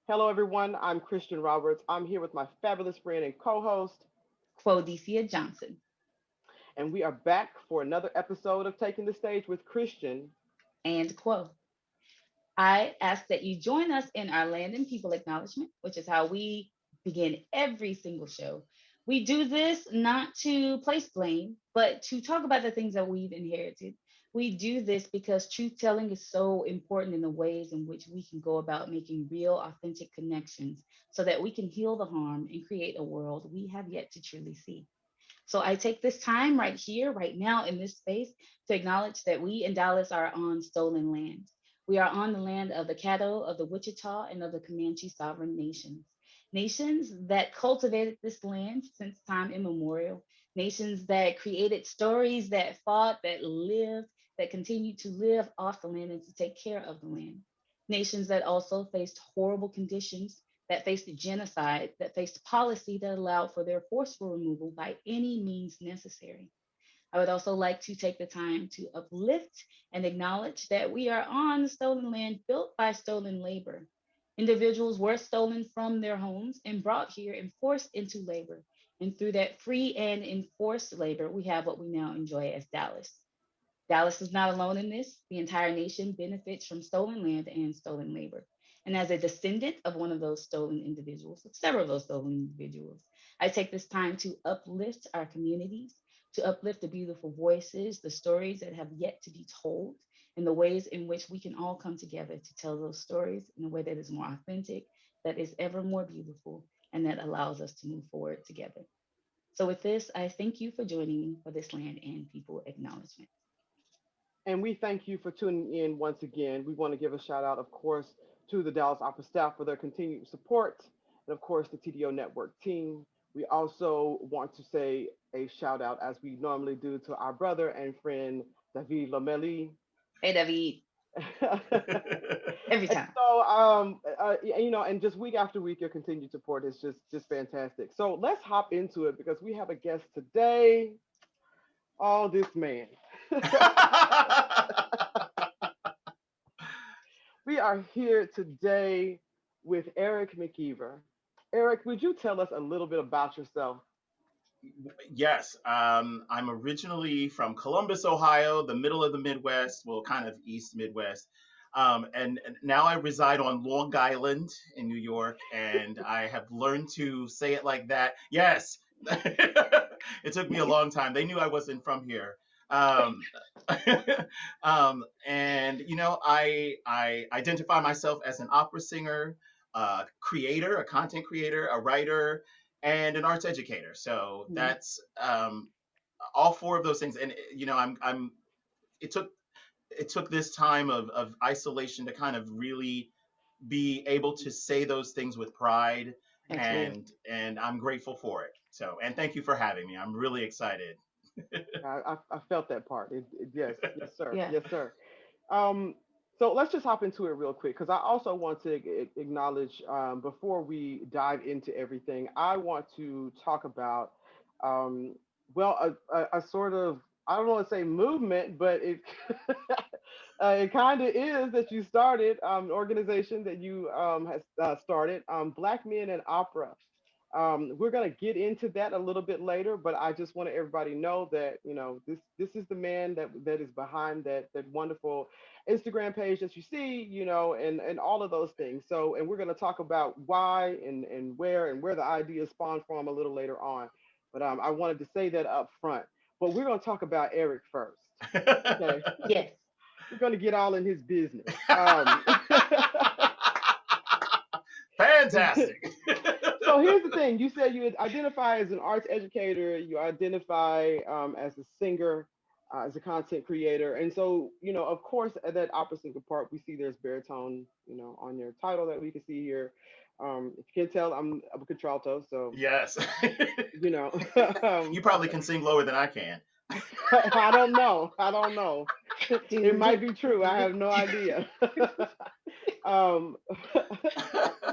Hello, everyone. I'm Christian Roberts. I'm here with my fabulous friend and co host, Quo Johnson and we are back for another episode of Taking the Stage with Christian. and Quo. I ask that you join us in our land and people acknowledgement, which is how we begin every single show. We do this not to place blame, but to talk about the things that we've inherited. We do this because truth telling is so important in the ways in which we can go about making real, authentic connections so that we can heal the harm and create a world we have yet to truly see. So I take this time right here, right now, in this space to acknowledge that we in Dallas are on stolen land. We are on the land of the Caddo, of the Wichita, and of the Comanche sovereign nations. Nations that cultivated this land since time immemorial. Nations that created stories that fought, that lived, that continue to live off the land and to take care of the land. Nations that also faced horrible conditions, that faced genocide, that faced policy that allowed for their forceful removal by any means necessary. I would also like to take the time to uplift and acknowledge that we are on stolen land built by stolen labor. Individuals were stolen from their homes and brought here and forced into labor. And through that free and enforced labor, we have what we now enjoy as Dallas. Dallas is not alone in this. The entire nation benefits from stolen land and stolen labor. And as a descendant of one of those stolen individuals, of several of those stolen individuals, I take this time to uplift our communities, to uplift the beautiful voices, the stories that have yet to be told, and the ways in which we can all come together to tell those stories in a way that is more authentic, that is ever more beautiful, and that allows us to move forward together. So, with this, I thank you for joining me for this land and people acknowledgement. And we thank you for tuning in once again. We want to give a shout out, of course, to the Dallas Opera staff for their continued support, and of course, the TDO Network team. We also want to say a shout out, as we normally do, to our brother and friend, David Lomeli. Hey, David, every And time. so, and just week after week, your continued support is just fantastic. So let's hop into it because we have a guest today. Oh, this man. We are here today with Eric McKeever. Eric, would you tell us a little bit about yourself? Yes, I'm originally from Columbus, Ohio, the middle of the Midwest, well, kind of East Midwest. And now I reside on Long Island in New York, and I have learned to say it like that. Yes, it took me a long time. They knew I wasn't from here. Um, and I identify myself as an opera singer, creator, a content creator, a writer, and an arts educator. So Mhm. that's all four of those things. And I'm. It took this time of isolation to kind of really be able to say those things with pride, Absolutely. and I'm grateful for it. So, and thank you for having me. I'm really excited. I felt that part. Yes, yes, sir. Yeah. Yes, sir. Um, so let's just hop into it real quick because I also want to acknowledge before we dive into everything, I want to talk about um, a sort of, I don't want to say movement, but it it kind of is that you started an organization that you has started, Black Men in Opera. We're gonna get into that a little bit later, but I just want everybody know that this is the man that is behind that wonderful Instagram page that you see, and all of those things. So, and we're gonna talk about why and where the idea spawned from a little later on. But I wanted to say that up front. But we're gonna talk about Eric first. Okay, Yes. we're gonna get all in his business. Fantastic. So here's the thing. You said you identify as an arts educator, you identify as a singer, as a content creator. And so, of course, at that opera singer part, we see there's baritone, on your title that we can see here. If you can't tell, I'm a contralto. So, Yes. you know, You probably can sing lower than I can. I don't know. I don't know. It Do might it. be true. I Do have it. no idea. um,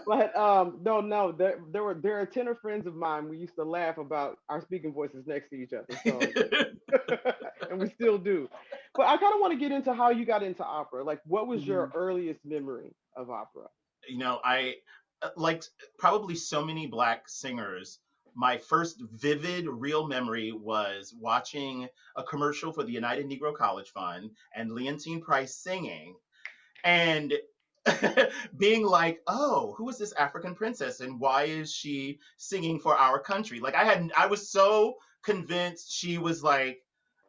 but no, there are tenor friends of mine. We used to laugh about our speaking voices next to each other. So, and we still do. But I kind of want to get into how you got into opera. Like, what was your Mhm. earliest memory of opera? you know, I like probably so many Black singers, my first vivid, real memory was watching a commercial for the United Negro College Fund and Leontine Price singing, and being like, "Oh, who is this African princess, and why is she singing for our country?" Like I was so convinced she was like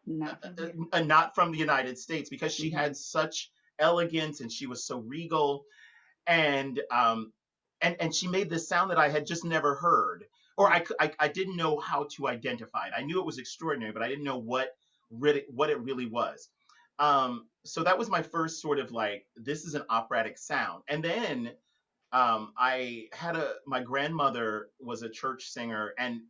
Not from here. not from the United States because she Hmm. had such elegance and she was so regal, and she made this sound that I had just never heard, or I didn't know how to identify it. I knew it was extraordinary, but I didn't know what it really was. So that was my first sort of like, this is an operatic sound. And then I had my grandmother was a church singer and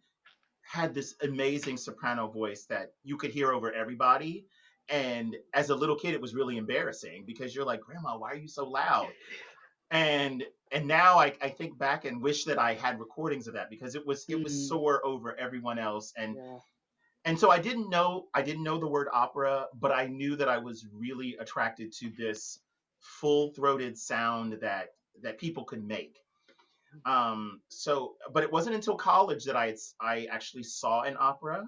had this amazing soprano voice that you could hear over everybody. And as a little kid, it was really embarrassing because you're like, Grandma, why are you so loud? and and now I think back and wish that I had recordings of that because it was Mm. soar over everyone else, Yeah. and so I didn't know the word opera, but I knew that I was really attracted to this full throated sound that people could make. But it wasn't until college that I actually saw an opera.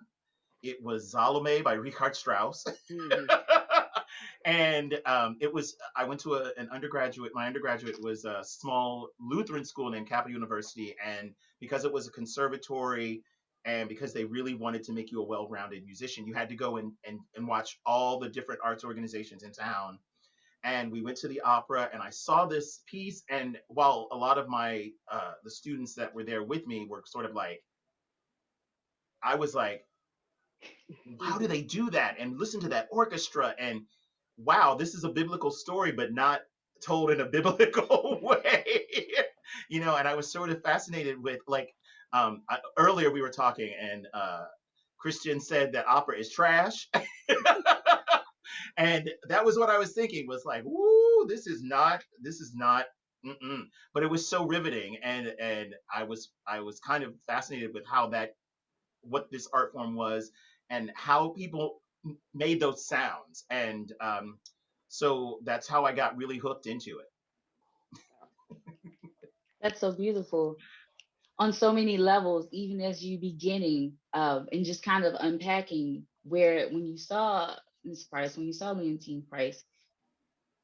It was Salome by Richard Strauss. Hmm. And it was I went to an undergraduate. My undergraduate was a small Lutheran school named Capital University, and because it was a conservatory, and because they really wanted to make you a well-rounded musician, you had to go and watch all the different arts organizations in town. And we went to the opera, and I saw this piece. And while a lot of my the students that were there with me were sort of like, I was like, how do Hmm. they do that and listen to that orchestra, and wow, this is a biblical story but not told in a biblical way. And I was sort of fascinated with like, earlier we were talking, and Kristian said that opera is trash. And that was what I was thinking, was like, woo, this is not mm-mm. But it was so riveting, and I was kind of fascinated with how that what this art form was and how people made those sounds. And so that's how I got really hooked into it. That's so beautiful on so many levels, even as you beginning and just kind of unpacking where when you saw Miss Price, when you saw Leontine Price,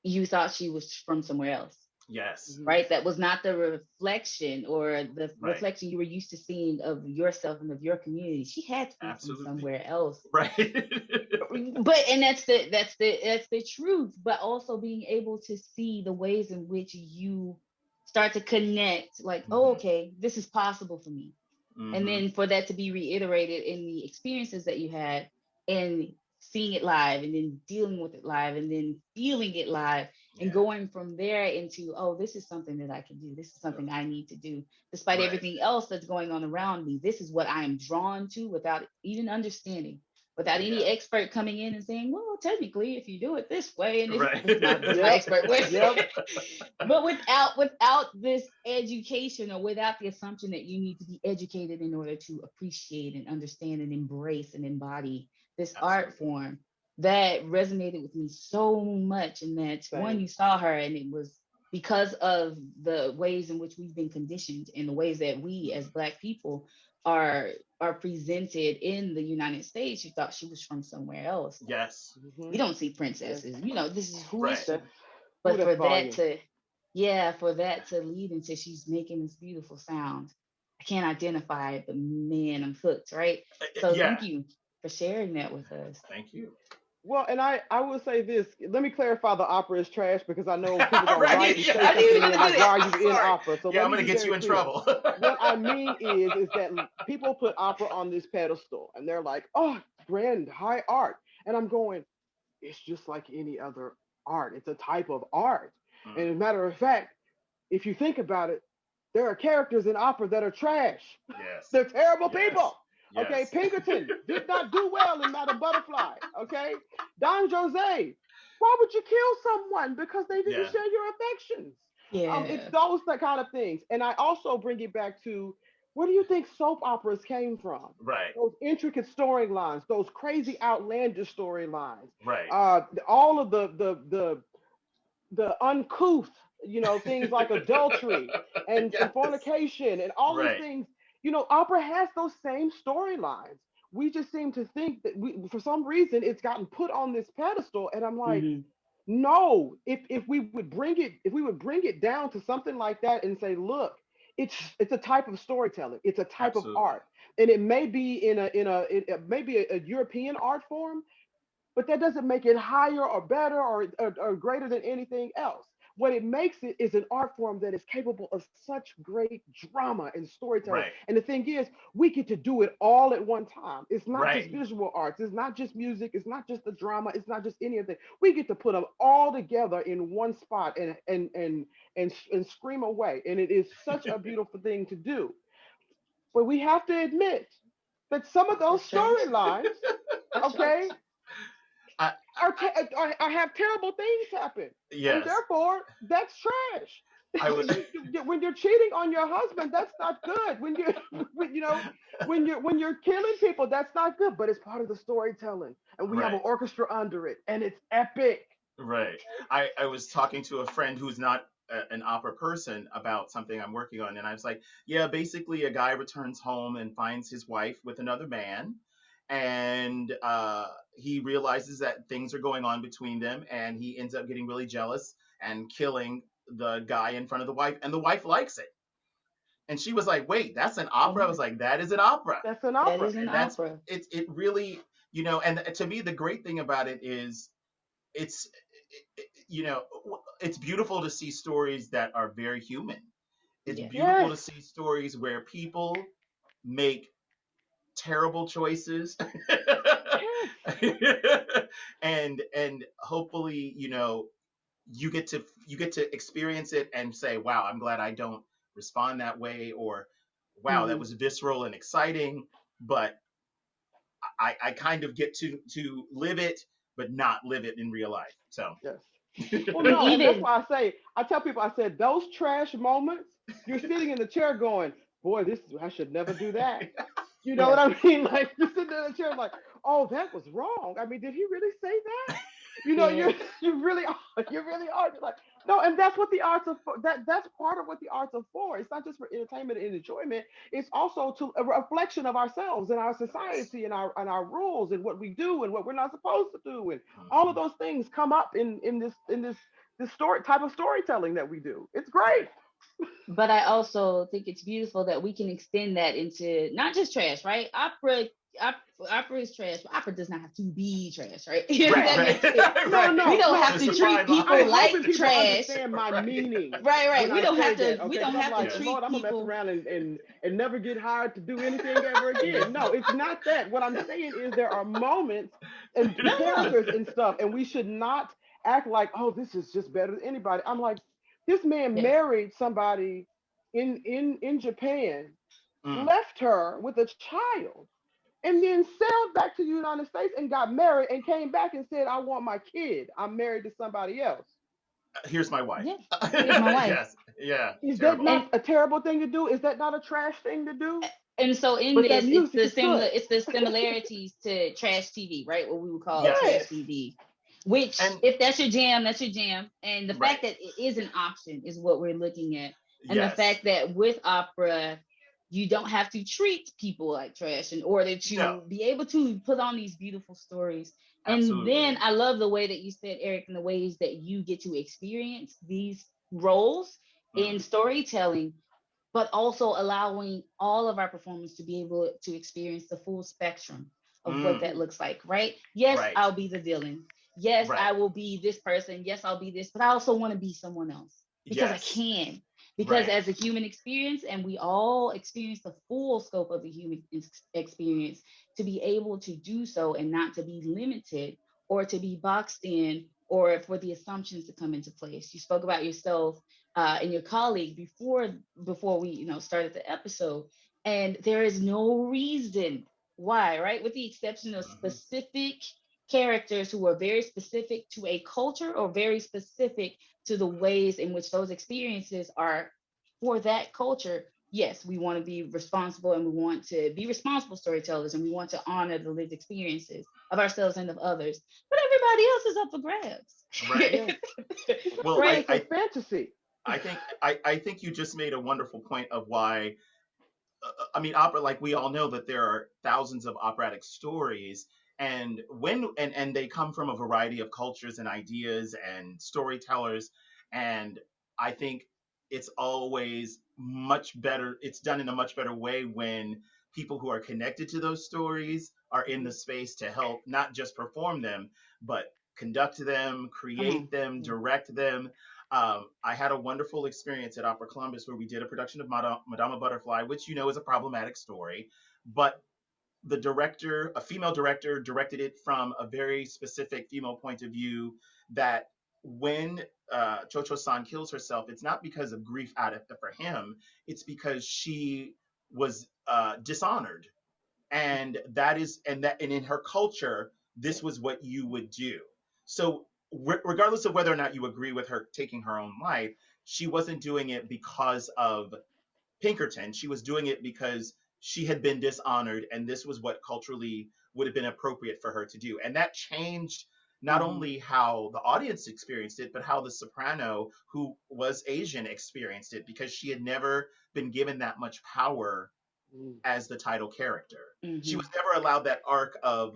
you thought she was from somewhere else, Yes. Hmm. right? That was not the reflection or the Right. reflection you were used to seeing of yourself and of your community. She had to be from Absolutely. somewhere else. Right. But and that's the truth, but also being able to see the ways in which you start to connect, like, oh, Hmm. okay, this is possible for me, and Hmm. then for that to be reiterated in the experiences that you had and seeing it live and then dealing with it live and then feeling it live and Yeah. going from there into, oh, this is something that I can do, this is something I need to do despite Right. everything else that's going on around me, this is what I am drawn to without even understanding, without any Yeah. expert coming in and saying, well, technically if you do it this way, and if Right. that's my Yep. expert way. Yep. But without this education, or without the assumption that you need to be educated in order to appreciate and understand and embrace and embody this art Absolutely. form, that resonated with me so much. And that one, Same. you saw her and it was because of the ways in which we've been conditioned and the ways that we as Hmm. Black people are are presented in the United States. You thought she was from somewhere else. Like, Yes. we Hmm. don't see Yes. princesses, this is, who is Right. she? That's who. But That's for that volume. to, yeah, for that to lead into she's making this beautiful sound. I can't identify it, but man, I'm hooked, right? So Yeah. thank you for sharing that with us. Thank you. Well, and I will say this. Let me clarify the opera is trash because I know people gonna Right. write and say I knew something you to were me Yeah. and gonna do like, why that. are you in Sorry. opera? So Yeah, let I'm me gonna be get very you in clear. trouble. What I mean is that people put opera on this pedestal and they're like, oh, grand high art, and I'm going, it's just like any other art. It's a type of art, and as a Mm, matter of fact, if you think about it, there are characters in opera that are trash. yes. They're terrible Yes. people. Okay, Yes. Pinkerton did not do well in Madame Butterfly. Okay, Don Jose, why would you kill someone because they didn't Yeah. share your affections? It's Yeah. those kind of things, and I also bring it back to where do you think soap operas came from? Right. Those intricate storylines, those crazy outlandish storylines, Right. all of the uncouth. things like adultery and Yes. fornication and all these Right. things. Opera has those same storylines. We just seem to think that for some reason, it's gotten put on this pedestal, and I'm like, Hmm. no. If we would bring it down to something like that and say, look, it's a type of storytelling, it's a type of Absolutely. art, and it may be it may be a European art form, but that doesn't make it higher or better or greater than anything else. What it makes it is an art form that is capable of such great drama and storytelling. Right. And the thing is, we get to do it all at one time. It's not just Right. visual arts, it's not just music, it's not just the drama, it's not just any of that. We get to put them all together in one spot and scream away. And it is such a beautiful thing to do. But we have to admit that some of those It's trash. storylines, That's okay, trash. I, I have terrible things happen, and yes. therefore that's trash. I would. When you're cheating on your husband, that's not good. When you when, you know when you're killing people, that's not good. But it's part of the storytelling, and we have an Right. orchestra under it, and it's epic. Right. I was talking to a friend who's not an opera person about something I'm working on, and I was like, yeah, basically, a guy returns home and finds his wife with another man, and he realizes that things are going on between them, and he ends up getting really jealous and killing the guy in front of the wife, and the wife likes it. And she was like, wait, that's an opera? I was Mhm. like, that is an opera. That's an That opera. is an And that's opera. it really, and to me, the great thing about it is it's it's beautiful to see stories that are very human. It's Yes. beautiful Yes, to see stories where people make terrible choices yes, and hopefully you get to experience it and say, wow, I'm glad I don't respond that way, or wow, that Hmm. was visceral and exciting, but I kind of get to live it but not live it in real life. So yes. Well, And no, and that's even why I tell people, I said those trash moments. You're sitting in the chair going, boy, I should never do that. You know what yeah, I mean? Like you're sitting in the chair, like, oh, that was wrong. I mean, did he really say that? yeah, You really are. You really are. You're like, no, and that's what the arts are for. That's part of what the arts are for. It's not just for entertainment and enjoyment. It's also to a reflection of ourselves and our yes. society and our rules and what we do and what we're not supposed to do, and all of Mhm. those things come up in this story type of storytelling that we do. It's great. Right. but I also think it's beautiful that we can extend that into not just trash, right? Opera is trash, but opera does not have to be trash, right? Right. That Right. makes it. No, We no, don't no. have There's to a treat fine line. people I'm like hoping people trash. understand my Right. meaning Right, right. when We I don't say have that, to. We okay? don't Because I'm have to like, Yes. Lord, treat I'm gonna mess people. around and never get hired to do anything ever again. Yeah. No, it's not that. What I'm saying is there are moments and No, no. characters and stuff, and we should not act like, oh, this is just better than anybody. I'm like, this man Yes. married somebody in Japan, Mm. left her with a child, and then sailed back to the United States and got married and came back and said, I want my kid. I'm married to somebody else. Here's my wife. Yes. Here's my wife. Yes. Yeah. Is that Terrible. And not a terrible thing to do? Is that not a trash thing to do? and so in But that this, it's music the is similar. good. It's the similarities to trash TV, right? What we would call trash Yes. Yes. TV. Which, And if that's your jam, that's your jam. And the fact right. that it is an option is what we're looking at. And the Yes. fact that with opera, you don't have to treat people like trash in order No. to be able to put on these beautiful stories. And then Absolutely. I love the way that you said, Eric, and the ways that you get to experience these roles in Mm. storytelling, but also allowing all of our performers to be able to experience the full spectrum of what Mm. that Mm, looks like, right? Yes, Right. I'll be the villain. Yes, Right. I will be this person. Yes, I'll be this, but I also want to be someone else because I Yes. can. Because Right. as a human experience, and we all experience the full scope of the human experience, to be able to do so and not to be limited or to be boxed in or for the assumptions to come into place. You spoke about yourself and your colleague before we started the episode, and there is no reason why, right, with the exception of Mhm. specific characters who are very specific to a culture or very specific to the ways in which those experiences are for that culture. Yes, we want to be responsible, and we want to be responsible storytellers, and we want to honor the lived experiences of ourselves and of others, but everybody else is up for Right. grabs. yes. It's not Well, even Right. it's a fantasy. I think you just made a wonderful point of why. I mean, opera, like we all know that there are thousands of operatic stories, and and they come from a variety of cultures and ideas and storytellers, and I think it's always much better. It's done in a much better way when people who are connected to those stories are in the space to help not just perform them, but conduct them, Come create on. them, direct them. I had a wonderful experience at Opera Columbus where we did a production of Madama Butterfly, which you know is a problematic story, but the director, a female director, directed it from a very specific female point of view. That when Chocho-san kills herself, it's not because of grief out of for him; it's because she was dishonored, and and in her culture this was what you would do. So regardless of whether or not you agree with her taking her own life, she wasn't doing it because of Pinkerton. She was doing it because she had been dishonored, and this was what culturally would have been appropriate for her to do. And that changed not Mm-hmm. only how the audience experienced it, but how the soprano, who was Asian, experienced it, because she had never been given that much power Mm, as the title character. She Mm-hmm. was never allowed that arc of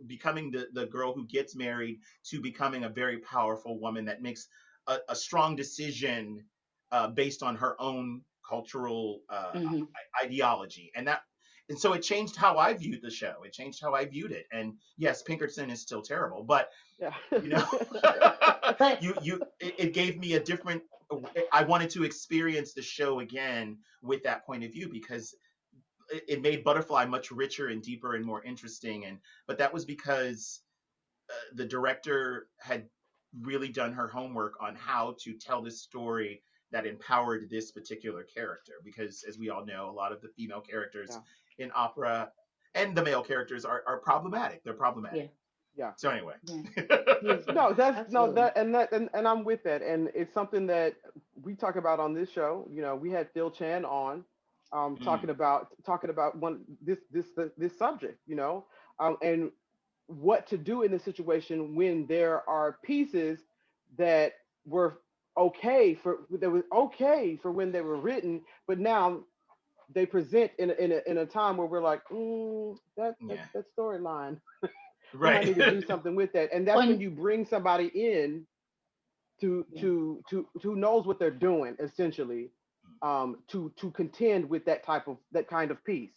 becoming the girl who gets married to becoming a very powerful woman that makes a strong decision based on her own cultural Mm-hmm. ideology. And so it changed how I viewed the show. It changed how I viewed it. And yes, Pinkerton is still terrible, but yeah. you know, But it gave me a different. I wanted to experience the show again with that point of view because it made Butterfly much richer and deeper and more interesting. And but that was because the director had really done her homework on how to tell this story that empowered this particular character. Because as we all know, a lot of the female characters Yeah. in opera and the male characters are problematic. They're yeah, problematic. Yeah. So anyway. yeah, beautiful. No, that's no Absolutely. that and I'm with that, and it's something that we talk about on this show. You know, we had Phil Chan on, Mm, talking about this subject. You know, and what to do in the situation when there are pieces that were okay for when they were written, but now they present in a time where we're like, yeah. that storyline, we might Right. need to do something with that, and that's when On you bring somebody in yeah, to who knows what they're doing essentially, to contend with that kind of piece.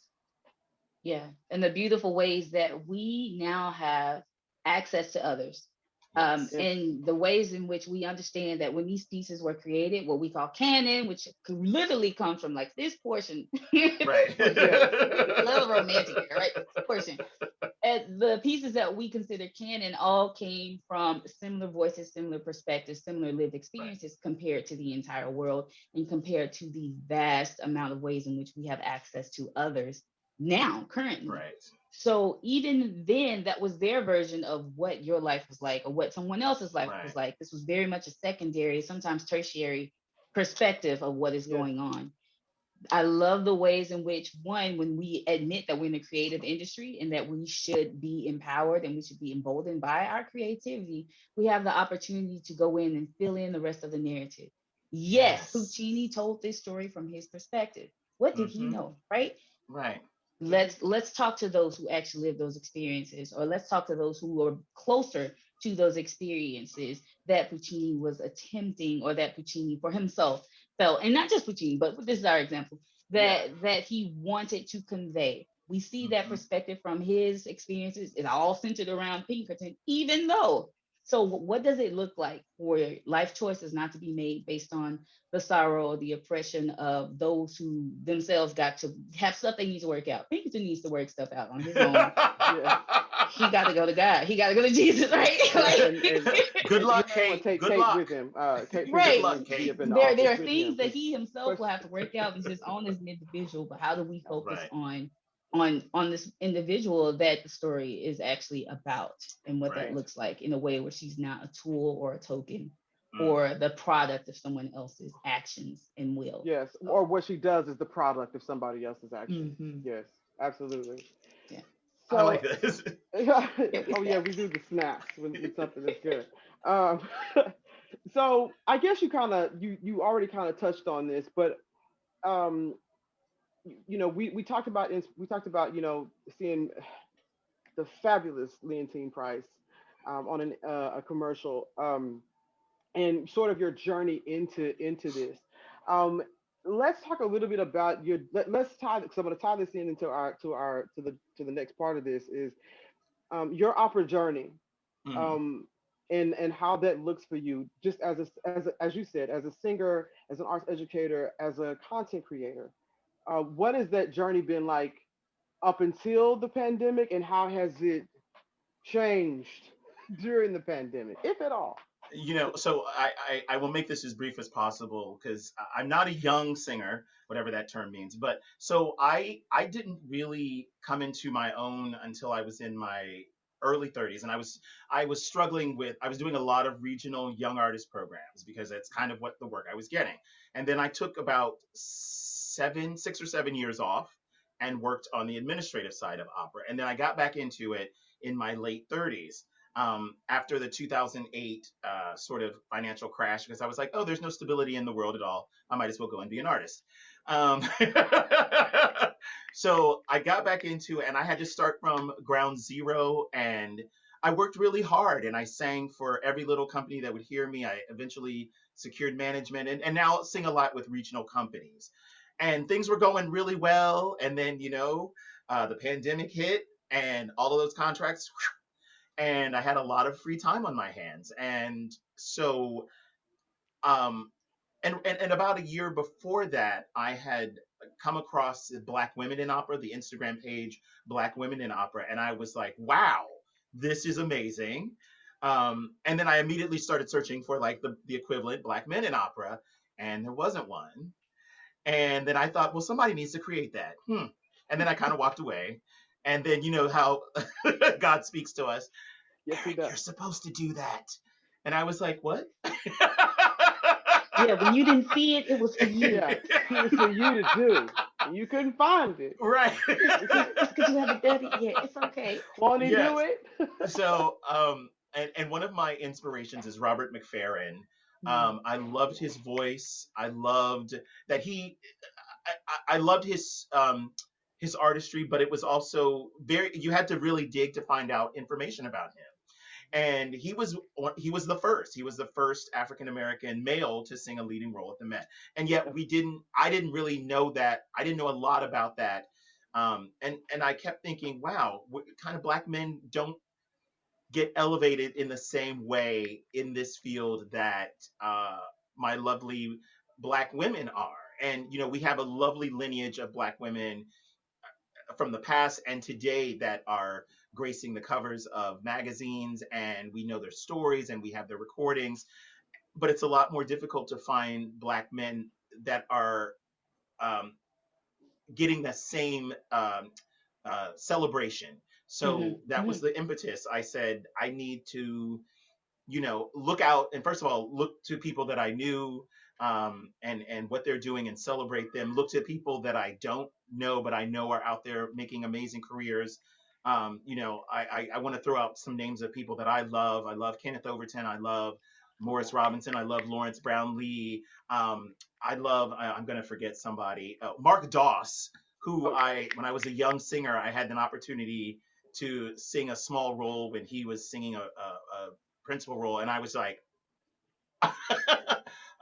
yeah, and the beautiful ways that we now have access to others. Yes. Yes. In the ways in which we understand that when these pieces were created, what we call canon, which could literally come from like this portion, this Right. portion, Yes. a little romantic here, right? This portion. And the pieces that we consider canon all came from similar voices, similar perspectives, similar lived Right. experiences compared to the entire world and compared to the vast amount of ways in which we have access to others now, currently. Right. So even then, that was their version of what your life was like or what someone else's life was Right. like. This was very much a secondary, sometimes tertiary perspective of what is Yes. going on. I love the ways in which, one, when we admit that we're in the creative industry and that we should be empowered and we should be emboldened by our creativity, we have the opportunity to go in and fill in the rest of the narrative. Yes, Yes. Puccini told this story from his perspective. What did he Mm-hmm. know, right? Right. Hmm. Let's talk to those who actually live those experiences, or let's talk to those who are closer to those experiences that Puccini was attempting, or that Puccini for himself felt, and not just Puccini, but this is our example, Yeah. that he wanted to convey. We see that Mm-hmm. perspective from his experiences. It's all centered around Pinkerton, even though. So, what does it look like for life choices not to be made based on the sorrow or the oppression of those who themselves got to have stuff they need to work out? Pinkerton needs to work stuff out on his own. Yes. He got to go to God. He got to go to Jesus, right? Yeah. Like, Good And he luck, might want Kate. to take Good Kate luck. with him. Kate Good right. Pinkerton luck, needs to be Kate. up in the There office are with things him that because he himself will have to work out and just own as an individual. But how do we focus Right. on this individual that the story is actually about, and what that Right. looks like in a way where she's not a tool or a token Mm. or the product of someone else's actions and will. yes, So, or what she does is the product of somebody else's actions. hmm, Yes, absolutely. yeah, I like So, this. yeah, yeah, we oh yeah, snap. we do the snaps with something that's good. Um, So I guess you already kind of touched on this, but um, we talked about seeing the fabulous Leontine Price on a commercial, and sort of your journey into this. Um, let's talk a little bit about let's tie, because I'm going to tie this in into the next part of this is your opera journey, Mhm. um, and how that looks for you, just as you said, as a singer, as an arts educator, as a content creator. What has that journey been like up until the pandemic, and how has it changed during the pandemic, if at all? So I will make this as brief as possible because I'm not a young singer, whatever that term means. But so I didn't really come into my own until I was in my early 30s, and I was struggling with, I was doing a lot of regional young artist programs because that's kind of what the work I was getting. And then I took about 6 or 7 years off and worked on the administrative side of opera. And then I got back into it in my late 30s, after the 2008 sort of financial crash, because I was like, oh, there's no stability in the world at all. I might as well go and be an artist. Um, so I got back into it, and I had to start from ground zero. And I worked really hard, and I sang for every little company that would hear me. I eventually secured management, and now sing a lot with regional companies. And things were going really well. And then, the pandemic hit, and all of those contracts, and I had a lot of free time on my hands. And so, um, and about a year before that, I had come across Black Women in Opera, the Instagram page Black Women in Opera, and I was like, wow, this is amazing. And then I immediately started searching for like the equivalent Black Men in Opera, and there wasn't one. And then I thought, well, somebody needs to create that. And then I kind of walked away. And then you know how God speaks to us. Yes, he Eric, does. you're supposed to do that. And I was like, what? Yeah, when you didn't see it, it was for you. Yeah, it was for you to do, and you couldn't find it. Right. Because you haven't done it yet. It's okay. Won't he do Yes. it? So, and one of my inspirations is Robert Mcferrin. Mm, I loved his voice. I loved that I loved his artistry, but it was also you had to really dig to find out information about him. And he was the first African American male to sing a leading role at the Met. And yet yep. I didn't really know that. I didn't know a lot about that. And I kept thinking, wow, what kind of Black men don't get elevated in the same way in this field that my lovely Black women are. And we have a lovely lineage of Black women from the past and today that are gracing the covers of magazines, and we know their stories and we have their recordings. But it's a lot more difficult to find Black men that are um, getting the same celebration. So Mm-hmm. that was Mm-hmm. the impetus. I said I need to look out, and first of all, look to people that I knew, and what they're doing, and celebrate them. Look to people that I don't know but I know are out there making amazing careers. I want to throw out some names of people that I love. I love Kenneth Overton. I love Morris Robinson. I love Lawrence Brown Lee. I'm going to forget somebody. Mark Doss, who Okay. when I was a young singer, I had an opportunity to sing a small role when he was singing a principal role, and I was like,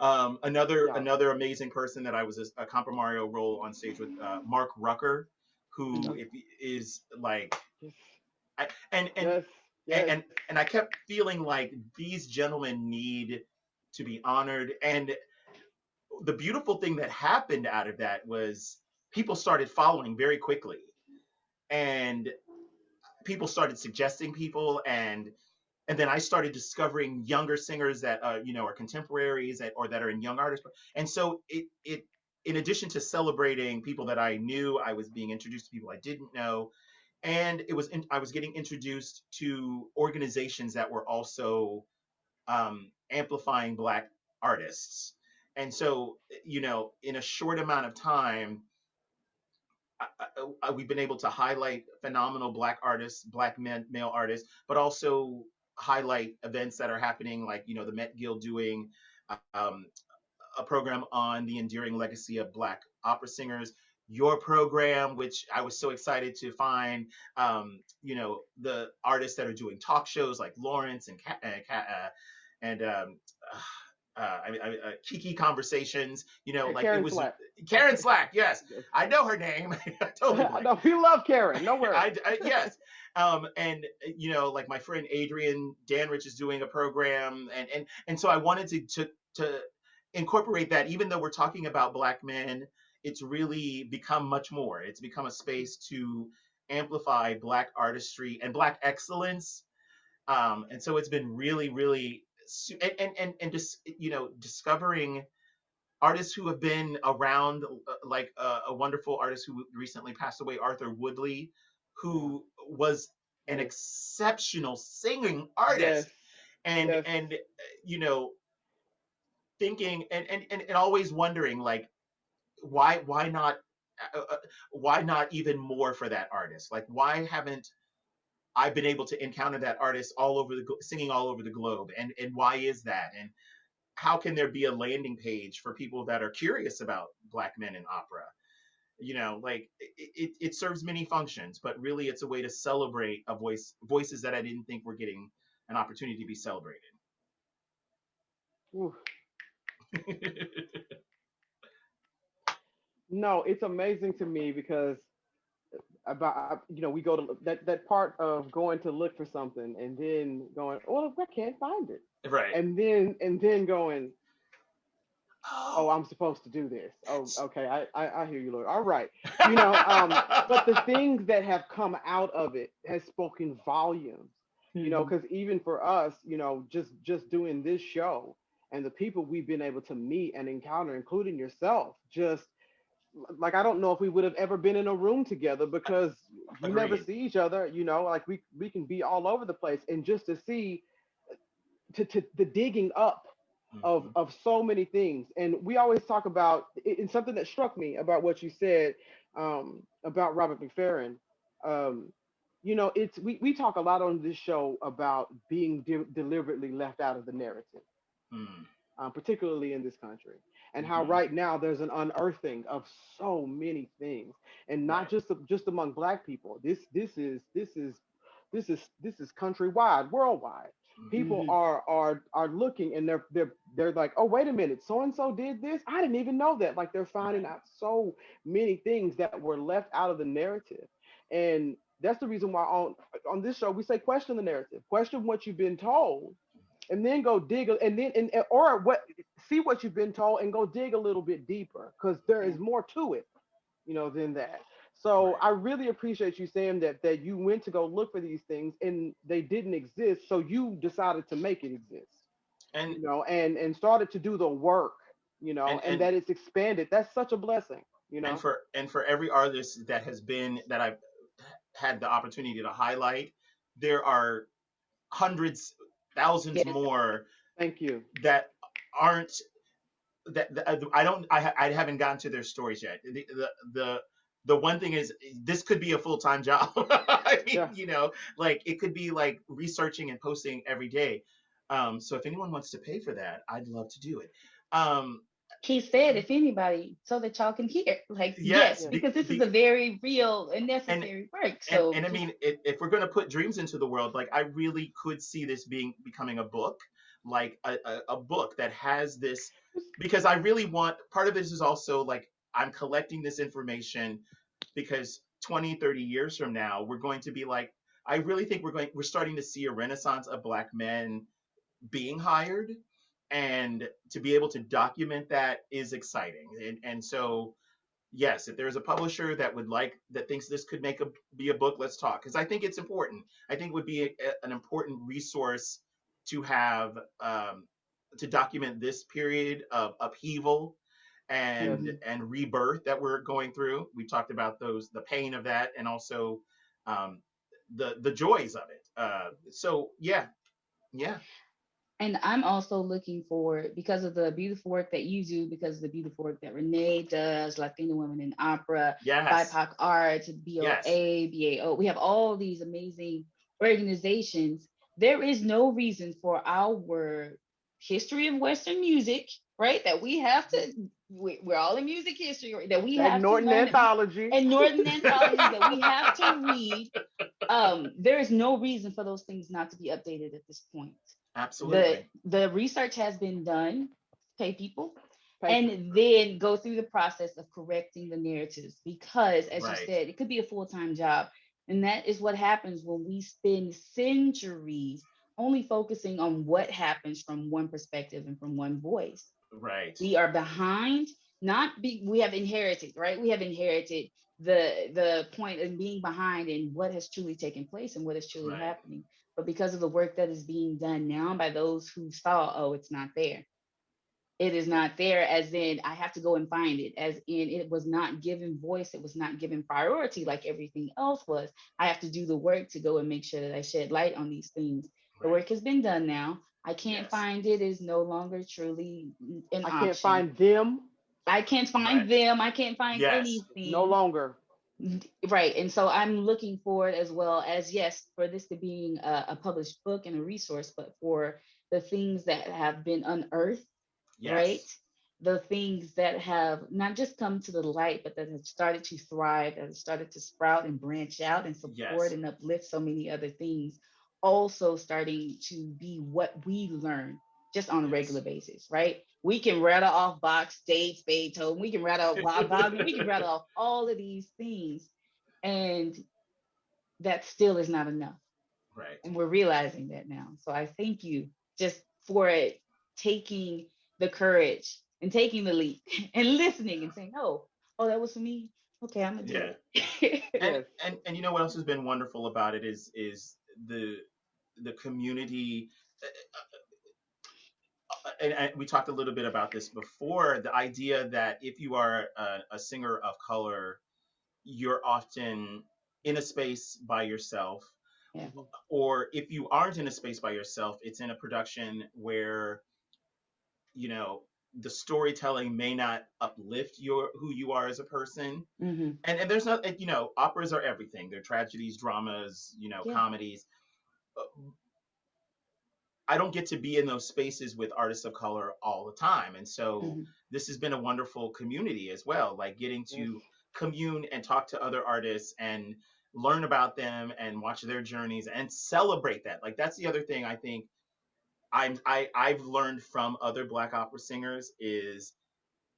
Yeah. another amazing person that I was a compromario role on stage with, Mark Rucker, who Yep. Mm-hmm. is like, Yes. I, and and Yes. and Yes. and and I kept feeling like these gentlemen need to be honored. And the beautiful thing that happened out of that was people started following very quickly, and people started suggesting people, and then I started discovering younger singers that are contemporaries, or that are in young artists. And so it in addition to celebrating people that I knew, I was being introduced to people I didn't know, and I was getting introduced to organizations that were also amplifying Black artists. And so in a short amount of time, we've been able to highlight phenomenal Black artists, Black men, male artists, but also highlight events that are happening, like, the Met Guild doing um, a program on the enduring legacy of Black opera singers. Your program, which I was so excited to find, the artists that are doing talk shows like Lawrence and Kiki Conversations. Like it Karen was Slack. Karen Slack. Yes, I know her name. I totally blanked. No, we love Karen. No worries. Yes. And like my friend Adrian Danrich is doing a program, and so I wanted to incorporate that. Even though we're talking about Black men, it's really become much more. It's become a space to amplify Black artistry and Black excellence. And so it's been really, really, and just discovering artists who have been around, like a wonderful artist who recently passed away, Arthur Woodley, Yeah. who was an Yes. exceptional singing Yes. artist, and Yes. you know thinking and always wondering, like, why not, why not even more for that artist? Like, why haven't I been able to encounter that artist all over singing all over the globe, and why is that? And how can there be a landing page for people that are curious about Black men in opera? Like, it serves many functions, but really it's a way to celebrate voices that I didn't think were getting an opportunity to be celebrated. Ooh. No, it's amazing to me because we go to that part of going to look for something and then going, well, I can't find it, Right. and then going, oh, Oh, I'm supposed to do this. Oh, that's okay, I hear you, Lord. All right, but the things that have come out of it has spoken volumes. Mhm. Because even for us, just doing this show and the people we've been able to meet and encounter, including yourself, just like I don't know if we would have ever been in a room together because we never agreed. see each other. Like we can be all over the place, and just to see to the digging up of Hmm. so many things. And we always talk about and something that struck me about what you said about Robert McFerrin. Um, it's we talk a lot on this show about being deliberately left out of the narrative, Hmm. particularly in this country, and how Hmm. right now there's an unearthing of so many things, and not Right. just among Black people. This is countrywide, worldwide. Hmm. People Mhm. are looking, and they're like, oh, wait a minute, so and so did this. I didn't even know that. Like, they're finding Right. out so many things that were left out of the narrative, and that's the reason why on this show we say question the narrative, question what you've been told, and then go dig and then or what see what you've been told and go dig a little bit deeper because there Yeah. is more to it, than that. So Right. I really appreciate you saying that you went to go look for these things and they didn't exist, so you decided to make it exist, And and started to do the work, and and and that it's expanded. That's such a blessing, and for every artist that I've had the opportunity to highlight, there are hundreds, thousands Yes. more Thank you. that aren't that I don't I haven't gotten to their stories yet. The one thing is, this could be a full-time job. I mean, Yeah. like, it could be like researching and posting every day. So if anyone wants to pay for that, I'd love to do it. Um, He said, if anybody, so that y'all can hear. Like, yes, yes, Yes. because this is a very real and and necessary work. and So I just mean, if we're going to put dreams into the world, like, I really could see this becoming a book, like a book that has this, because I really want, part of this is also like, I'm collecting this information because 20, 30 years from now, we're going to be like, I really think we're starting to see a renaissance of Black men being hired, and to be able to document that is exciting. And so, yes, if there's a publisher that thinks this could be a book, let's talk, because I think it's important. I think it would be an important resource to have, to document this period of upheaval Yes. and rebirth that we're going through. We talked about the pain of that, and also, um, the joys of it. So yeah, yeah, And I'm also looking for, because of the beautiful work that you do, because of the beautiful work that Renee does, Latina Women in Opera, yes, BIPOC Arts, yes, BOA, BAO. We have all these amazing organizations There is no reason for our history of Western music, right? That we have to, we're all in music history, right? That we That have to Norton learn, that we, anthology. and Northern anthologies that we have to read. There is no reason for those things not to be updated at this point. Yeah. the Absolutely. the research has been done, pay people, Paper. and then go through the process of correcting the narratives, because as you Right. said, it could be a full-time job, and that is what happens when we spend centuries only focusing on what happens from one perspective and from one voice. Right. We are behind, not be we have inherited, right? We have inherited the point of being behind in what has truly taken place and what is truly Right. happening. But because of the work that is being done now by those who saw, oh, it's not there, it is not there, as in I have to go and find it, as in it was not given voice, it was not given priority like everything else was. I have to do the work to go and make sure that I shed light on these things. The Right. work has been done now. I can't Yes. find it, is no longer truly an I can't option. find them. I can't Right. find them. I can't find Yes. No anything. longer. Right. And so I'm looking forward, as well as, yes, for this to being a published book and a resource, but for the things that have been unearthed, right? Yes. The things that have not just come to the light, but that have started to thrive, that have started to sprout and branch out and support Yes. and uplift so many other things, also starting to be what we learn just on a regular Yes. basis, right? We can rattle off Bach, States, Beethoven, we can rattle off Wagner, we can rattle off all of these things, and that still is not enough. Right. And we're realizing that now. So I thank you just for it, taking the courage and taking the leap and listening and saying, oh, that was for me. Okay, I'm gonna do Yeah. it. And Yes. and you know what else has been wonderful about it is the community. And we talked a little bit about this before. The idea that if you are a singer of color, you're often in a space by yourself, Yeah. Mhm. or if you aren't in a space by yourself, it's in a production where you know the storytelling may not uplift your who you are as a person. Hmm. And there's not, operas are everything. They're tragedies, dramas, Yeah. comedies. I don't get to be in those spaces with artists of color all the time. And so Hmm. this has been a wonderful community as well, like getting Yes. to commune and talk to other artists and learn about them and watch their journeys and celebrate that. Like that's the other thing I think I've learned from other Black opera singers is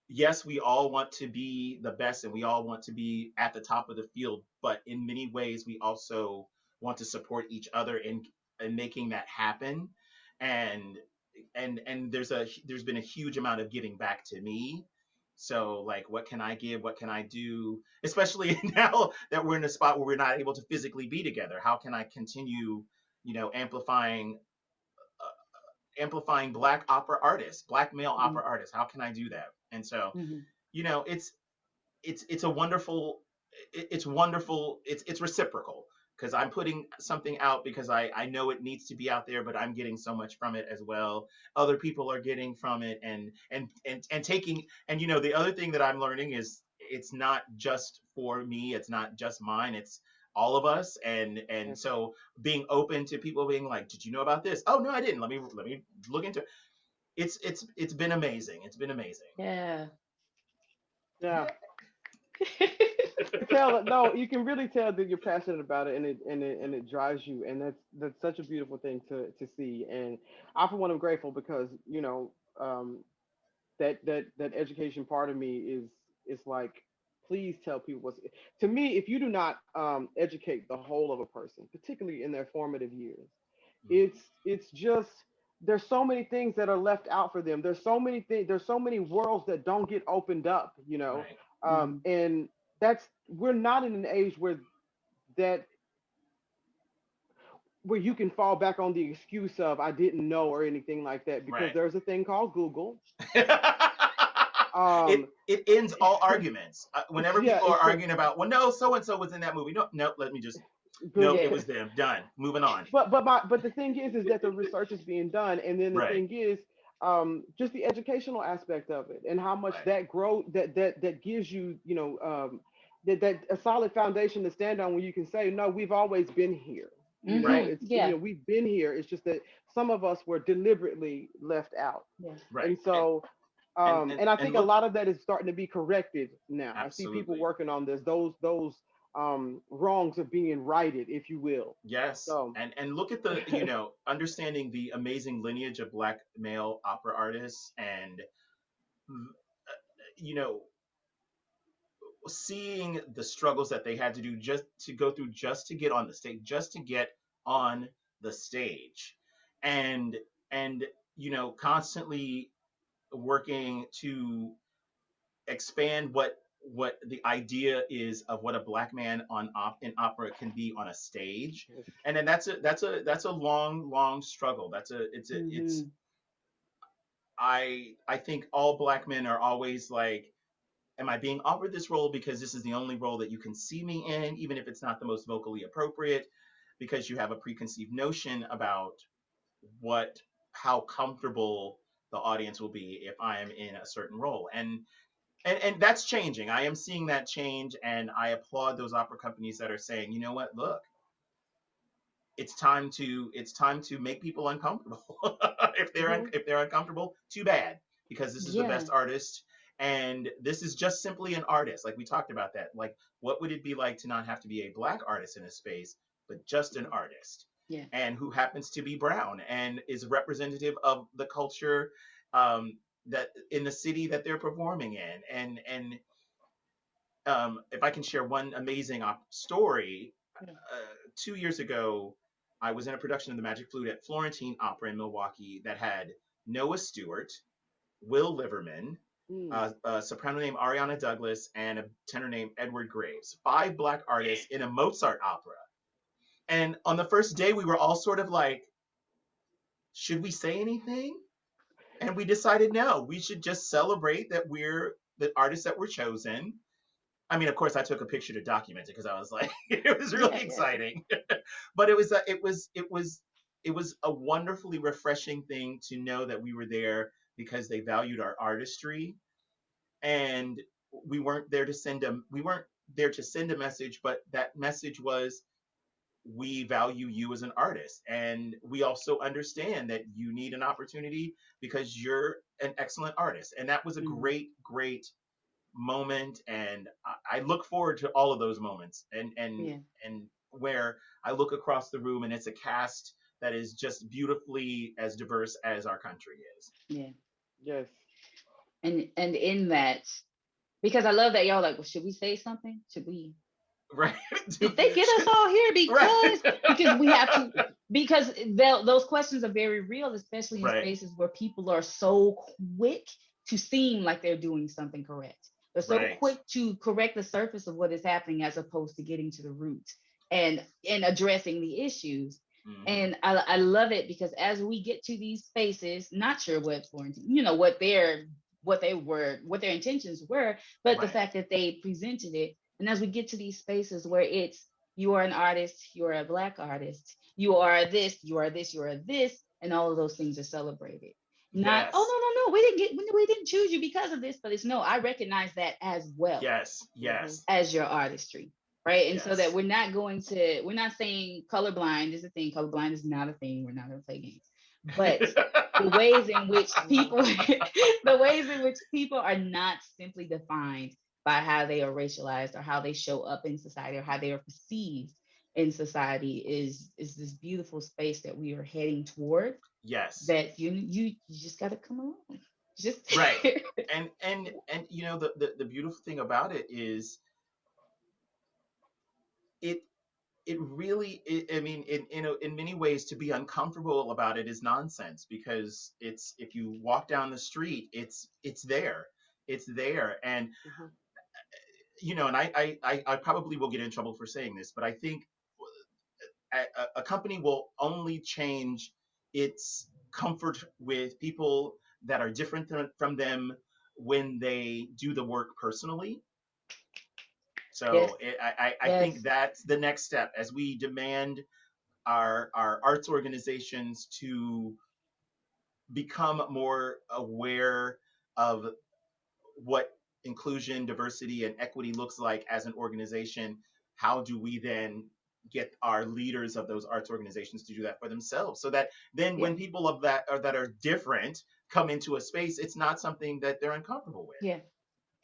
yes, we all want to be the best and we all want to be at the top of the field, but in many ways we also want to support each other in making that happen. And and there's been a huge amount of giving back to me. So like what can I give? What can I do? Especially now that we're in a spot where we're not able to physically be together. How can I continue, amplifying Black opera artists, Black male Hmm. opera artists? How can I do that? And so Hmm. you know it's a wonderful it's wonderful, it's reciprocal because I'm putting something out because I know it needs to be out there, but I'm getting so much from it as well. Other people are getting from it and taking, and the other thing that I'm learning is it's not just for me, it's not just mine, it's all of us. And Yes. so being open to people being like, did you know about this? Oh no, I didn't. Let me look into it. It's been amazing. It's been amazing. Yeah. Yeah. You tell no, you can really tell that you're passionate about it, and it drives you, and that's such a beautiful thing to see. And I for one am grateful because um, that education part of me is like, please tell people what's to me. If you do not educate the whole of a person, particularly in their formative years, it's just there's so many things that are left out for them. There's so many things. There's so many worlds that don't get opened up. Right. Hmm. And that's we're not in an age that where you can fall back on the excuse of I didn't know or anything like that because Right. there's a thing called Google. it Um, it ends all arguments. Whenever yeah, people are it's a arguing about, well, no, so and so was in that movie. No, no, let me just nope, Google it Yeah. was them. Done. Moving on. but the thing is that the research is being done, and then the Right. thing is just the educational aspect of it and how much Right. that grow that gives you that a solid foundation to stand on when you can say no, we've always been here. Right. It's, Yeah. we've been here. It's just that some of us were deliberately left out. Yeah. Right. And so, and I And think a look, lot of that is starting to be corrected now. I see people absolutely. working on this. Those wrongs are being righted, if you will. Yes. So, And look at the, understanding the amazing lineage of Black male opera artists, and you know, seeing the struggles that they had to do just to go through, just to get on the stage, just to get on the stage. And constantly working to expand what the idea is of what a Black man in opera can be on a stage. And then that's a long struggle. It's Hmm. I think all Black men are always like, am I being offered this role because this is the only role that you can see me in, even if it's not the most vocally appropriate, because you have a preconceived notion about what how comfortable the audience will be if I am in a certain role. And that's changing. I am seeing that change, and I applaud those opera companies that are saying, you know what, look, it's time to make people uncomfortable. mhm. If they're uncomfortable, too bad, because this is the Yeah. best artist, and this is just simply an artist. Like we talked about that. Like, what would it be like to not have to be a Black artist in a space, but just an artist, Yeah. and who happens to be brown and is representative of the culture, um, that in the city that they're performing in. And if I can share one amazing story, Yeah. 2 years ago, I was in a production of The Magic Flute at Florentine Opera in Milwaukee that had Noah Stewart, Will Liverman, Mm. a soprano named Ariana Douglas, and a tenor named Edward Graves. 5 Black artists in a Mozart opera. And on the first day, we were all sort of like, should we say anything? And we decided no, we should just celebrate that we're the artists that were chosen. I mean, of course, I took a picture to document it because I was like, it was really Yeah. Yeah. exciting. But it was a wonderfully refreshing thing to know that we were there because they valued our artistry, and we weren't there to send a message, but that message was, we value you as an artist, and we also understand that you need an opportunity because you're an excellent artist. And that was a Hmm. great moment, and I look forward to all of those moments, Yeah. and where I look across the room and it's a cast that is just beautifully as diverse as our country is. Yeah. Yes. And in that, because I love that y'all like, well, should we say something? Should we? Right. Did they get us all here Right. because we have to, because those questions are very real, especially in Right. spaces where people are so quick to seem like they're doing something correct. They're so Right. quick to correct the surface of what is happening as opposed to getting to the root and addressing the issues. Hmm. And I love it because as we get to these spaces, not sure what Florentine, what their intentions were, but the Right. fact that they presented it, and as we get to these spaces where it's, you are an artist, you are a Black artist, you are this, you are this, you are this, and all of those things are celebrated. Not, oh Yes. no, no, no, we didn't choose you because of this, but it's no, I recognize that as well Yes. Mhm. Yes. as your artistry. Right. And so that Yes. we're not saying colorblind is a thing. Colorblind is not a thing. We're not going to play games. But the ways in which Mhm. people the ways in which people are not simply defined by how they are racialized or how they show up in society or how they are perceived in society is this beautiful space that we are heading toward, Yes. that you just got to come along, just Right. And the beautiful thing about it is, it it really I mean, in many ways, to be uncomfortable about it is nonsense, because it's if you walk down the street, it's there. And Mhm. I probably will get in trouble for saying this, but I think a company will only change its comfort with people that are different from them when they do the work personally. yes, So I think yes, that's the next step, as we demand our arts organizations to become more aware of what inclusion, diversity, and equity looks like as an organization. How do we then get our leaders of those arts organizations to do that for themselves, so that then Yeah. when people of that or that are different come into a space, it's not something that they're uncomfortable with. Yeah.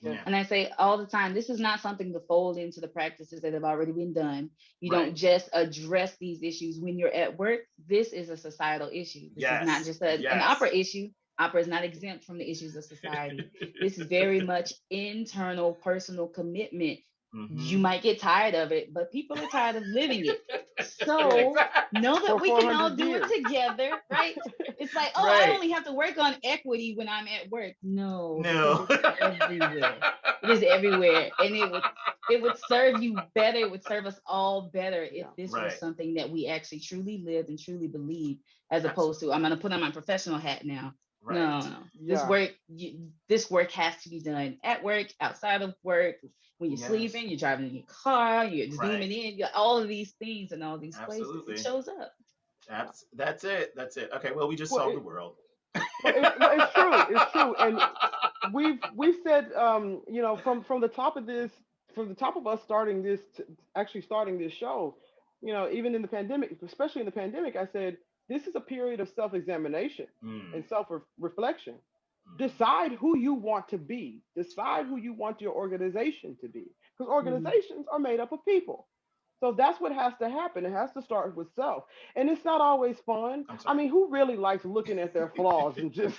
Yeah. Yeah. And I say all the time, this is not something to fold into the practices that have already been done. You Right. don't just address these issues when you're at work. This is a societal issue. This is not Yes. just an opera Yes. issue. Opera is not exempt from the issues of society. This is very much internal, personal commitment. You Hmm. might get tired of it, but people are tired of living it. Yeah. So know that For we can all 400 do it years. together, right? It's like, oh, I Right. only have to work on equity when I'm at work. No, because No. it's everywhere. It is everywhere. And it would serve you better. It would serve us all better if Yeah. this was Right. something that we actually truly lived and truly believed, as opposed to, I'm Absolutely. gonna put on my professional hat now. No, Right. no. Yeah. This work has to be done at work, outside of work, when you're Yes. sleeping, you're driving in your car, you're Right. zooming in, you're all of these things in all these places. It Absolutely. shows up. Yeah. That's it. That's it. Okay. Well, we just Well, solved the world. it's true. It's true. And we've said, from the top of this, from the top of us starting this, actually starting this show, even in the pandemic, especially in the pandemic, I said this is a period of self-examination Mm, and self-reflection. mm, Decide who you want to be. Decide who you want your organization to be, because Hmm. organizations are made up of people. So that's what has to happen. It has to start with self. And it's not always fun. I'm I sorry. mean, who really likes looking at their flaws and just,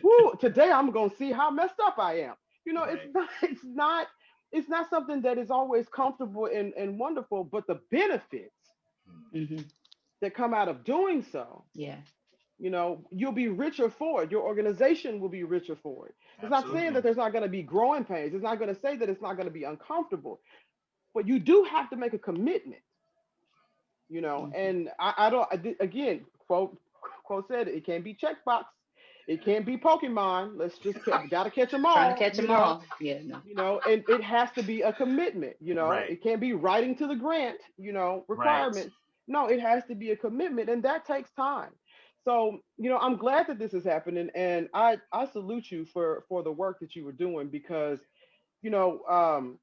whoo, today I'm going to see how messed up I am. It's Right. not, it's not something that is always comfortable and wonderful, but the benefits Mm, Hmm. that come out of doing so, Yeah. you'll be richer for it. Your organization will be richer for it. It's not saying absolutely. that there's not going to be growing pains. It's not going to say that it's not going to be uncomfortable, but you do have to make a commitment. Hmm. And I don't, again, quote said it can't be checkbox, it can't be Pokemon. Let's just gotta catch them Trying to all, catch them all. Yeah, no. and it has to be a commitment. Right. It can't be writing to the grant, Right. requirements. No, it has to be a commitment, and that takes time. So, I'm glad that this is happening, and I salute you for the work that you were doing, because you know um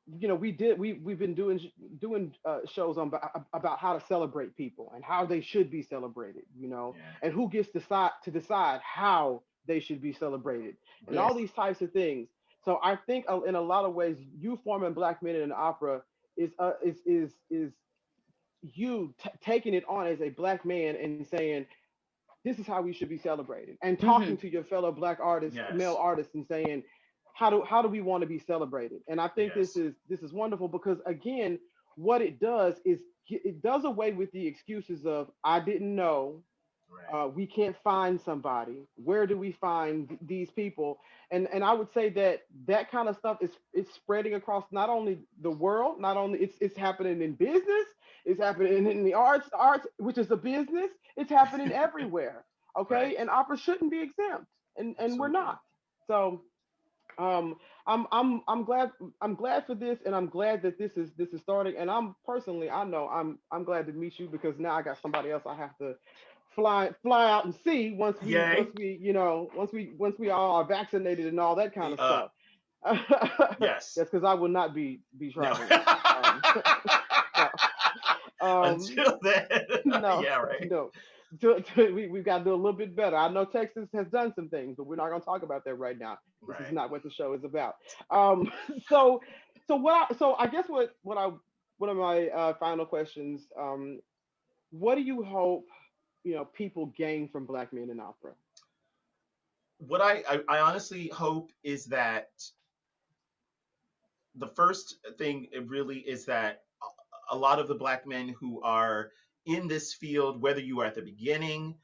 we've been doing shows on about how to celebrate people and how they should be celebrated, Yeah. and who gets to decide how they should be celebrated, and Right. all Yes. these types of things. So I think, in a lot of ways, you forming Black Men in Opera is you taking it on as a Black man and saying, this is how we should be celebrated, and talking Hmm. to your fellow Black artists, male Yes. artists, and saying, how do we want to be celebrated. And I think this Yes. is this is wonderful, because again, what it does is it does away with the excuses of, I didn't know, Right. we can't find somebody, where do we find these people. And I would say that that kind of stuff is it's spreading across not only the world, not only it's happening in business, it's happening in the arts, which is a business. It's happening everywhere. Okay, Right. and opera shouldn't be exempt, and we're Absolutely. not. So, um I'm glad for this, and I'm glad that this is starting. And I'm personally, I know I'm glad to meet you, because now I got somebody else I have to fly out and see, once we once Yay. we you know once we all are vaccinated and all that kind of Uh. stuff. Yes. Yes, because I will not be No. traveling. No. um Until then. no, Yeah. Right. no. We've got to do a little bit better. I know Texas has done some things, but we're not going to talk about that right now. This is Right. not what the show is about. Um, so, so I guess one of my final questions. What do you hope people gain from Black Men in Opera? What I honestly hope is that the first thing it really is that a lot of the Black men who are in this field, whether you are at the beginning,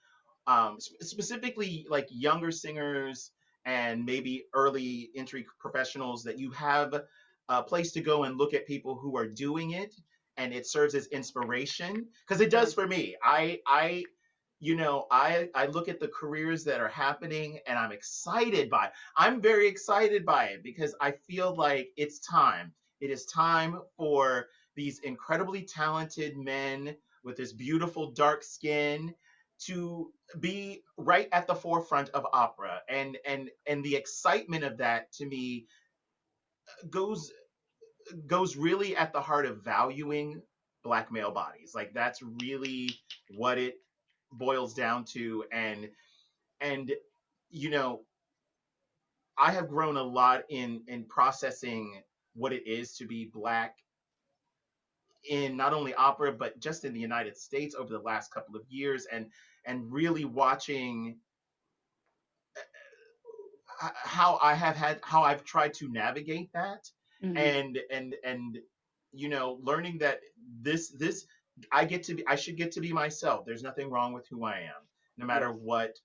specifically like younger singers and maybe early entry professionals, that you have a place to go and look at people who are doing it, and it serves as inspiration, because it does Mhm. for me. I look at the careers that are happening, and I'm excited by it. I'm very excited by it, because I feel like it's time. It is time for these incredibly talented men with this beautiful dark skin to be right at the forefront of opera, and the excitement of that to me goes goes really at the heart of valuing Black male bodies. Like that's really what it boils down to. And you know, I have grown a lot in processing what it is to be Black in not only opera but just in the United States over the last couple of years, and really watching how I've tried to navigate that, Hmm. and you know, learning that this I should get to be myself. There's nothing wrong with who I am, no matter Yes. what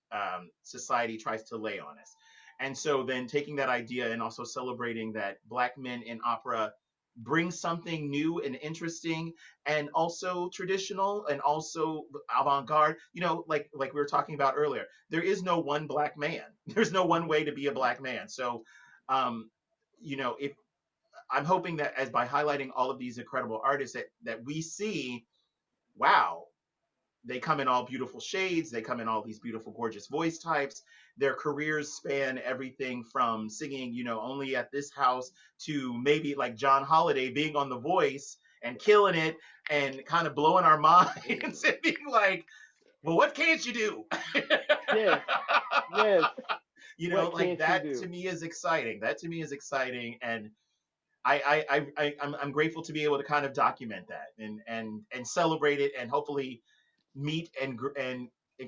society tries to lay on us. And so then taking that idea and also celebrating that Black men in opera bring something new and interesting and also traditional and also avant-garde, you know, like we were talking about earlier, there is no one Black man. There's no one Mhm. way to be a Black man. So um you know, if I'm hoping that as by highlighting all of these incredible artists that we see, wow, they come in all beautiful shades, they come in all these beautiful gorgeous voice types. Their careers span everything from singing, you know, only at this house to maybe like John Holiday being on The Voice and killing it and kind of blowing our minds and being like, well, what can't you do? Yes. Yes. You know, What like can't you that to do? me is exciting. That to me is exciting, and I'm grateful to be able to kind of document that and celebrate it, and hopefully meet and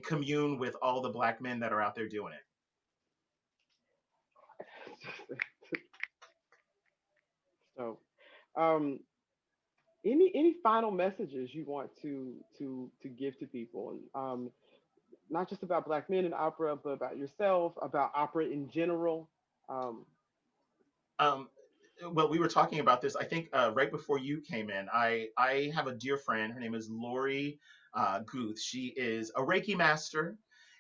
commune with all the Black men that are out there doing it. So, um, any final messages you want to give to people? Not just about Black men in opera, but about yourself, about opera in general. Um, Um, well, we were talking about this. I think right before you came in, I have a dear friend. Her name is Lori Guth. She is a Reiki master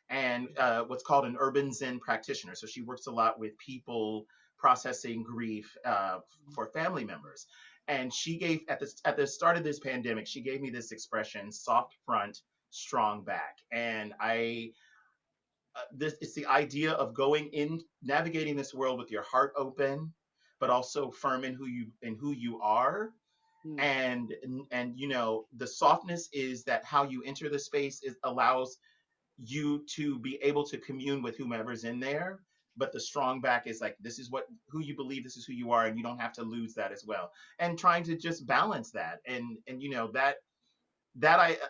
and what's called an urban Zen practitioner. So she works a lot with people processing grief for family members. And she gave at the start of this pandemic, she gave me this expression: soft front, strong back. And I this it's the idea of going in, navigating this world with your heart open but also firm in who you are. hmm, And you know, the softness is that how you enter the space is allows you to be able to commune with whomever's in there. But the strong back is like, this is what who you believe, this is who you are, and you don't have to lose that as well. And trying to just balance that, and you know, that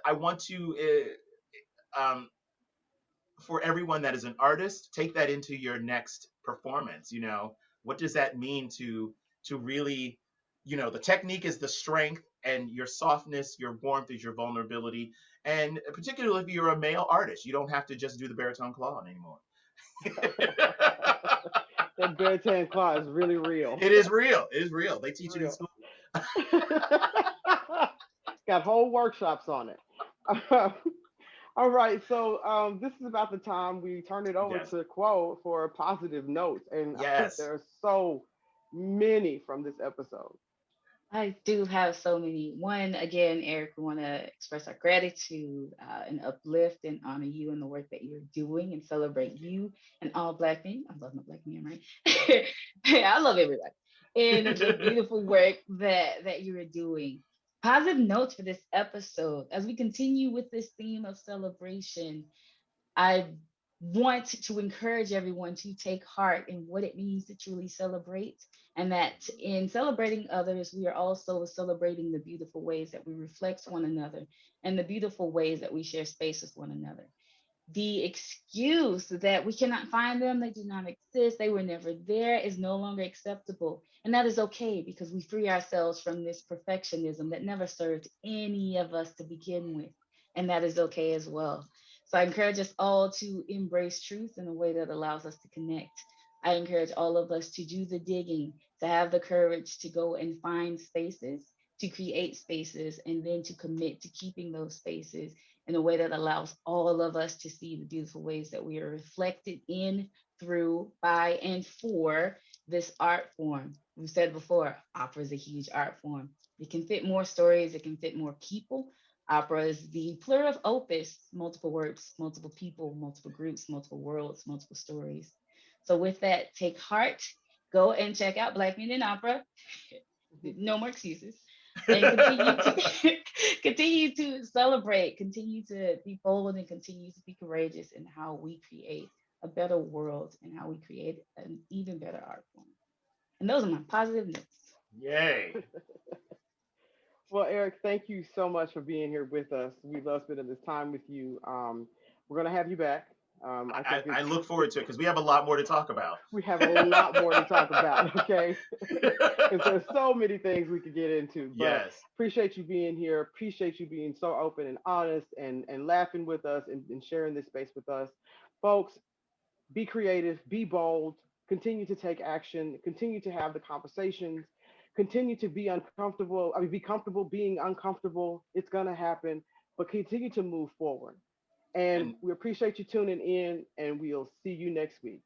I want to for everyone that is an artist, take that into your next performance. You know, what does that mean to really, you know, the technique is the strength, and your softness, your warmth is your vulnerability. And particularly if you're a male artist, you don't have to just do the baritone claw anymore. that Beartan Claw is really real. It is real. It is real. They teach it in Real. school. Got whole workshops on it. All right, so this is about the time we turn it over Yes. to Quo for positive notes, and I think Yes. there are so many from this episode. I do have so many. One, again, Eric, we want to express our gratitude and uplift and honor you and the work that you're doing and celebrate you and all Black men. I love my Black men, right? I love everybody. And the beautiful work that you are doing. Positive notes for this episode as we continue with this theme of celebration. I want to encourage everyone to take heart in what it means to truly celebrate, and that in celebrating others, we are also celebrating the beautiful ways that we reflect one another and the beautiful ways that we share space with one another. The excuse that we cannot find them, they do not exist, they were never there, is no longer acceptable. And that is okay because we free ourselves from this perfectionism that never served any of us to begin with. And that is okay as well. So I encourage us all to embrace truth in a way that allows us to connect. I encourage all of us to do the digging, to have the courage to go and find spaces, to create spaces, and then to commit to keeping those spaces in a way that allows all of us to see the beautiful ways that we are reflected in, through, by, and for this art form. We've said before, opera is a huge art form. It can fit more stories, it can fit more people. Opera is the pluriv opus, multiple words, multiple people, multiple groups, multiple worlds, multiple stories. So, with that, take heart, go and check out Black Men in Opera. No more excuses. And continue to continue to celebrate, continue to be bold, and continue to be courageous in how we create a better world and how we create an even better art form. And those are my positive notes. Yay. Well, Eric, thank you so much for being here with us. We love spending this time with you. We're gonna have you back. I think I it's look forward to it because we have a lot more to talk about. we have a lot more to talk about. Okay, because there's so many things we could get into. But Yes. appreciate you being here. Appreciate you being so open and honest and laughing with us and sharing this space with us, folks. Be creative, be bold, continue to take action, continue to have the conversations, continue to be uncomfortable. I mean, be comfortable being uncomfortable. It's going to happen, but continue to move forward. And And we appreciate you tuning in, and we'll see you next week.